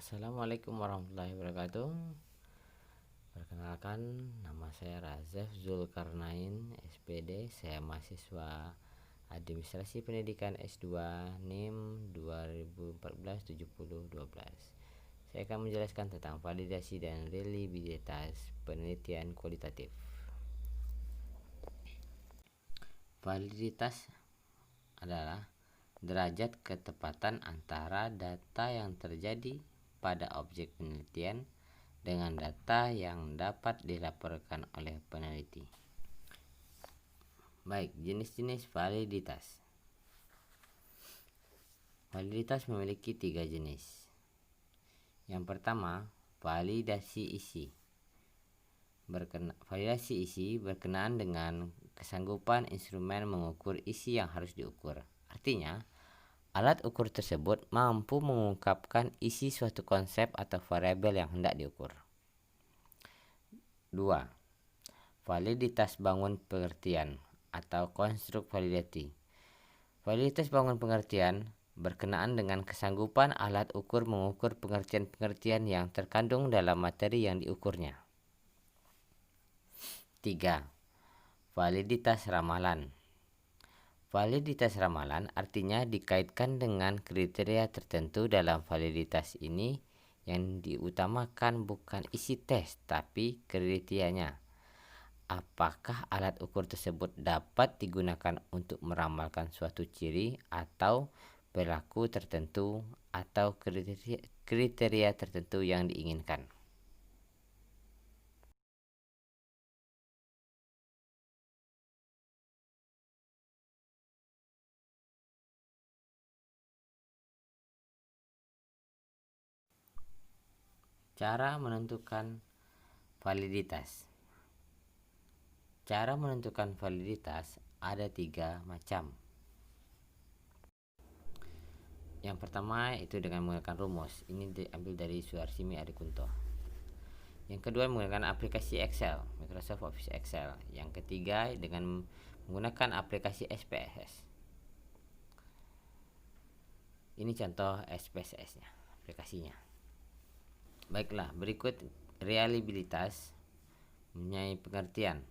Assalamualaikum warahmatullahi wabarakatuh. Perkenalkan, nama saya Razaf Zulkarnain, SPD. Saya mahasiswa Administrasi Pendidikan S2 NIM 2014-7012. Saya akan menjelaskan tentang validasi dan reliabilitas penelitian kualitatif. Validitas adalah derajat ketepatan antara data yang terjadi pada objek penelitian dengan data yang dapat dilaporkan oleh peneliti. Baik, jenis-jenis validitas. Validitas memiliki 3 jenis. Yang pertama, validasi isi. Validasi isi berkenaan dengan kesanggupan instrumen mengukur isi yang harus diukur. Artinya, alat ukur tersebut mampu mengungkapkan isi suatu konsep atau variabel yang hendak diukur. 2. Validitas bangun pengertian atau konstruk validity. Validitas bangun pengertian berkenaan dengan kesanggupan alat ukur mengukur pengertian-pengertian yang terkandung dalam materi yang diukurnya. 3. Validitas ramalan. Validitas ramalan artinya dikaitkan dengan kriteria tertentu. Dalam validitas ini yang diutamakan bukan isi tes tapi kriterianya. Apakah alat ukur tersebut dapat digunakan untuk meramalkan suatu ciri atau perilaku tertentu atau kriteria tertentu yang diinginkan. Cara menentukan validitas. Cara menentukan validitas ada 3 macam. Yang pertama itu dengan menggunakan rumus. Ini diambil dari Suharsimi Adikunto. Yang kedua menggunakan aplikasi Excel, Microsoft Office Excel. Yang ketiga dengan menggunakan aplikasi SPSS. Ini contoh SPSS-nya, aplikasinya. Baiklah, berikut reliabilitas mempunyai pengertian.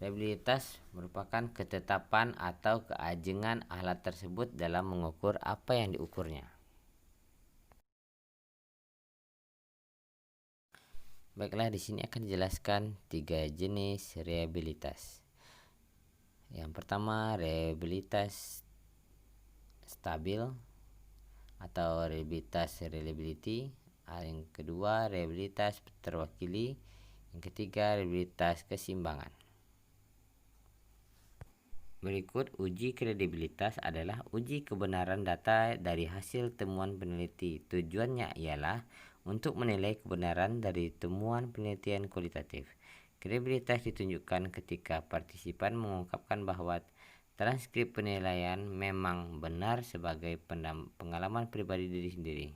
Reliabilitas merupakan ketetapan atau keajengan alat tersebut dalam mengukur apa yang diukurnya. Baiklah, di sini akan dijelaskan 3 jenis reliabilitas. Yang pertama, reliabilitas stabil atau reliabilitas reliability. Yang kedua, reliabilitas terwakili. Yang ketiga, reliabilitas keseimbangan. Berikut uji kredibilitas adalah uji kebenaran data dari hasil temuan peneliti. Tujuannya ialah untuk menilai kebenaran dari temuan penelitian kualitatif. Kredibilitas ditunjukkan ketika partisipan mengungkapkan bahwa transkrip penilaian memang benar sebagai pengalaman pribadi diri sendiri.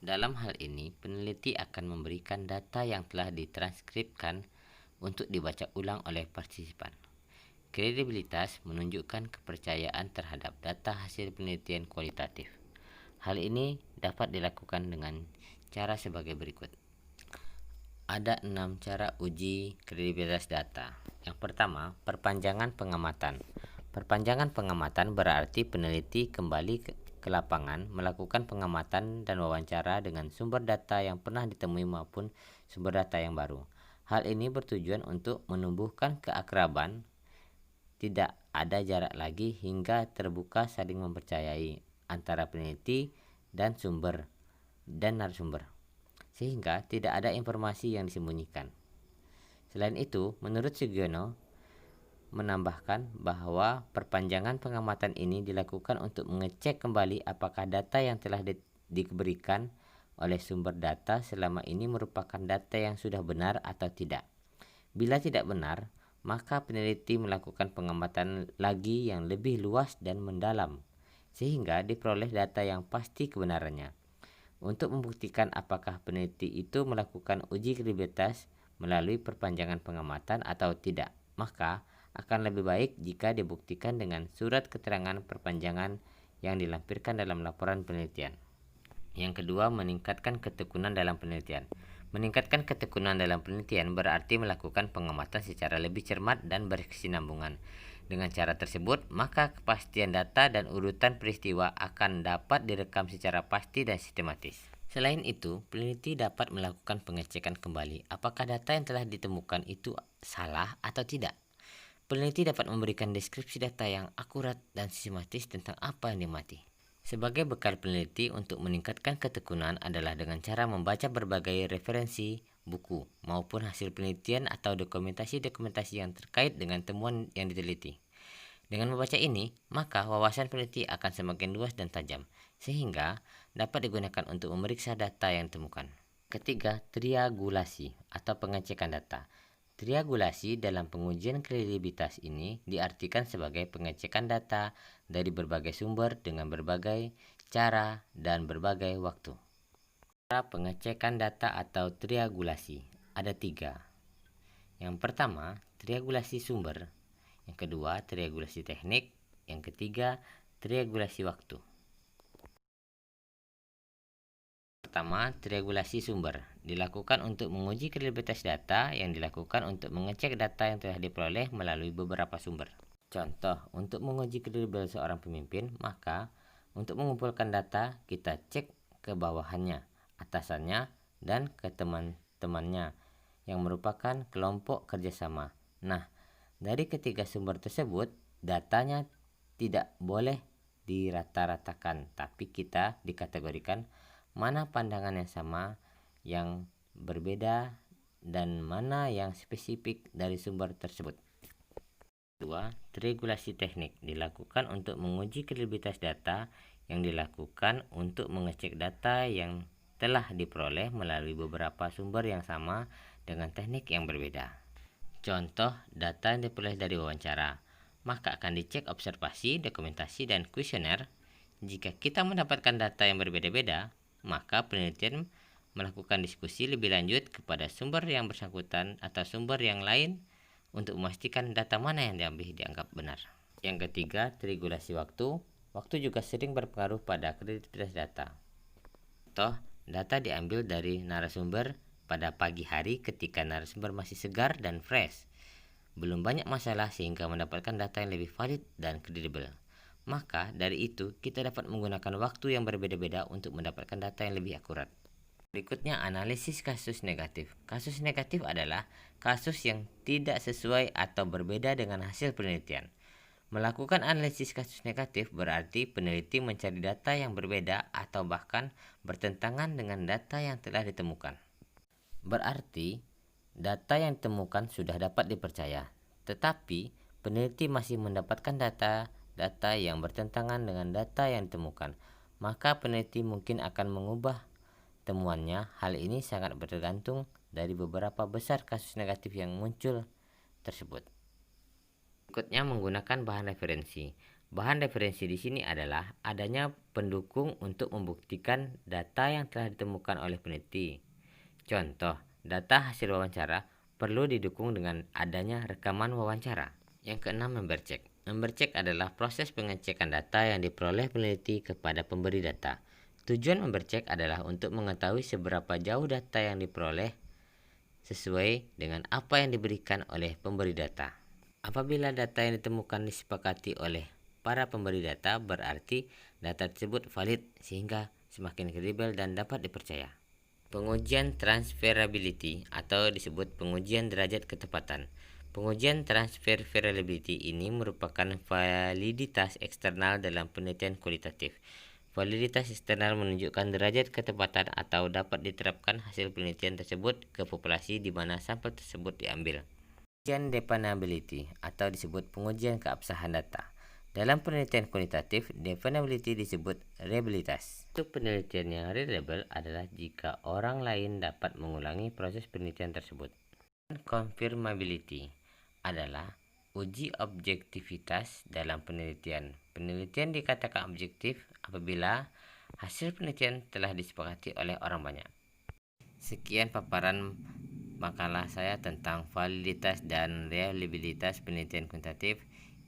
Dalam hal ini, peneliti akan memberikan data yang telah ditranskripkan untuk dibaca ulang oleh partisipan. Kredibilitas menunjukkan kepercayaan terhadap data hasil penelitian kualitatif. Hal ini dapat dilakukan dengan cara sebagai berikut. Ada 6 cara uji kredibilitas data. Yang pertama, perpanjangan pengamatan. Perpanjangan pengamatan berarti peneliti kembali ke lapangan, melakukan pengamatan dan wawancara dengan sumber data yang pernah ditemui maupun sumber data yang baru. Hal ini bertujuan untuk menumbuhkan keakraban, tidak ada jarak lagi hingga terbuka saling mempercayai antara peneliti dan narasumber, sehingga tidak ada informasi yang disembunyikan. Selain itu, menurut Sugiono menambahkan bahwa perpanjangan pengamatan ini dilakukan untuk mengecek kembali apakah data yang telah diberikan oleh sumber data selama ini merupakan data yang sudah benar atau tidak. Bila tidak benar, maka peneliti melakukan pengamatan lagi yang lebih luas dan mendalam, sehingga diperoleh data yang pasti kebenarannya. Untuk membuktikan apakah peneliti itu melakukan uji kredibilitas melalui perpanjangan pengamatan atau tidak, maka akan lebih baik jika dibuktikan dengan surat keterangan perpanjangan yang dilampirkan dalam laporan penelitian. Yang kedua, meningkatkan ketekunan dalam penelitian. Meningkatkan ketekunan dalam penelitian berarti melakukan pengamatan secara lebih cermat dan berkesinambungan. Dengan cara tersebut, maka kepastian data dan urutan peristiwa akan dapat direkam secara pasti dan sistematis. Selain itu, peneliti dapat melakukan pengecekan kembali apakah data yang telah ditemukan itu salah atau tidak. Peneliti dapat memberikan deskripsi data yang akurat dan sistematis tentang apa yang diamati. Sebagai bekal peneliti untuk meningkatkan ketekunan adalah dengan cara membaca berbagai referensi, buku, maupun hasil penelitian atau dokumentasi-dokumentasi yang terkait dengan temuan yang diteliti. Dengan membaca ini, maka wawasan peneliti akan semakin luas dan tajam, sehingga dapat digunakan untuk memeriksa data yang ditemukan. Ketiga, triangulasi atau pengecekan data. Triangulasi dalam pengujian kredibilitas ini diartikan sebagai pengecekan data dari berbagai sumber dengan berbagai cara dan berbagai waktu. Cara pengecekan data atau triangulasi ada 3. Yang pertama, triangulasi sumber. Yang kedua, triangulasi teknik. Yang ketiga, triangulasi waktu. Pertama, triangulasi sumber dilakukan untuk menguji kredibilitas data yang dilakukan untuk mengecek data yang telah diperoleh melalui beberapa sumber. Contoh, untuk menguji kredibilitas seorang pemimpin, maka untuk mengumpulkan data, kita cek ke bawahannya, atasannya, dan ke teman-temannya yang merupakan kelompok kerjasama. Nah, dari ketiga sumber tersebut, datanya tidak boleh dirata-ratakan, tapi kita dikategorikan mana pandangan yang sama, yang berbeda, dan mana yang spesifik dari sumber tersebut. Kedua, triangulasi teknik dilakukan untuk menguji kredibilitas data yang dilakukan untuk mengecek data yang telah diperoleh melalui beberapa sumber yang sama dengan teknik yang berbeda. Contoh, data yang diperoleh dari wawancara, maka akan dicek observasi, dokumentasi, dan kuesioner. Jika kita mendapatkan data yang berbeda-beda, maka penelitian melakukan diskusi lebih lanjut kepada sumber yang bersangkutan atau sumber yang lain untuk memastikan data mana yang dianggap benar. Yang ketiga, triangulasi waktu. Waktu juga sering berpengaruh pada kredibilitas data. Contoh, data diambil dari narasumber pada pagi hari ketika narasumber masih segar dan fresh. Belum banyak masalah sehingga mendapatkan data yang lebih valid dan kredibel. Maka dari itu kita dapat menggunakan waktu yang berbeda-beda untuk mendapatkan data yang lebih akurat. Berikutnya, analisis kasus negatif. Kasus negatif adalah kasus yang tidak sesuai atau berbeda dengan hasil penelitian. Melakukan analisis kasus negatif berarti peneliti mencari data yang berbeda atau bahkan bertentangan dengan data yang telah ditemukan. Berarti data yang ditemukan sudah dapat dipercaya, tetapi peneliti masih mendapatkan data yang bertentangan dengan data yang ditemukan, maka peneliti mungkin akan mengubah temuannya. Hal ini sangat bergantung dari beberapa besar kasus negatif yang muncul tersebut. Berikutnya, menggunakan bahan referensi. Bahan referensi di sini adalah adanya pendukung untuk membuktikan data yang telah ditemukan oleh peneliti. Contoh, data hasil wawancara perlu didukung dengan adanya rekaman wawancara. Yang keenam, member check. Member check adalah proses pengecekan data yang diperoleh peneliti kepada pemberi data. Tujuan member check adalah untuk mengetahui seberapa jauh data yang diperoleh sesuai dengan apa yang diberikan oleh pemberi data. Apabila data yang ditemukan disepakati oleh para pemberi data, berarti data tersebut valid sehingga semakin kredibel dan dapat dipercaya. Pengujian transferability atau disebut pengujian derajat ketepatan. Pengujian transferability ini merupakan validitas eksternal dalam penelitian kualitatif. Validitas eksternal menunjukkan derajat ketepatan atau dapat diterapkan hasil penelitian tersebut ke populasi di mana sampel tersebut diambil. Pengujian dependability atau disebut pengujian keabsahan data. Dalam penelitian kualitatif, dependability disebut reliabilitas. Untuk penelitian yang reliable adalah jika orang lain dapat mengulangi proses penelitian tersebut. Confirmability adalah uji objektivitas dalam penelitian. Penelitian dikatakan objektif apabila hasil penelitian telah disepakati oleh orang banyak. Sekian paparan makalah saya tentang validitas dan reliabilitas penelitian kuantitatif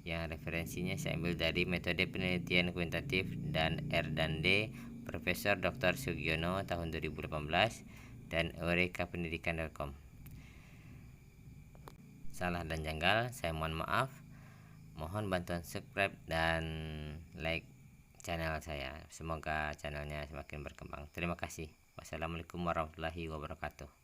yang referensinya saya ambil dari metode penelitian kuantitatif dan R dan D Profesor Dr. Sugiono tahun 2018, dan eurekapendidikan.com. Salah dan janggal saya mohon maaf. Mohon bantuan subscribe dan like channel saya. Semoga channelnya semakin berkembang. Terima kasih. Wassalamualaikum warahmatullahi wabarakatuh.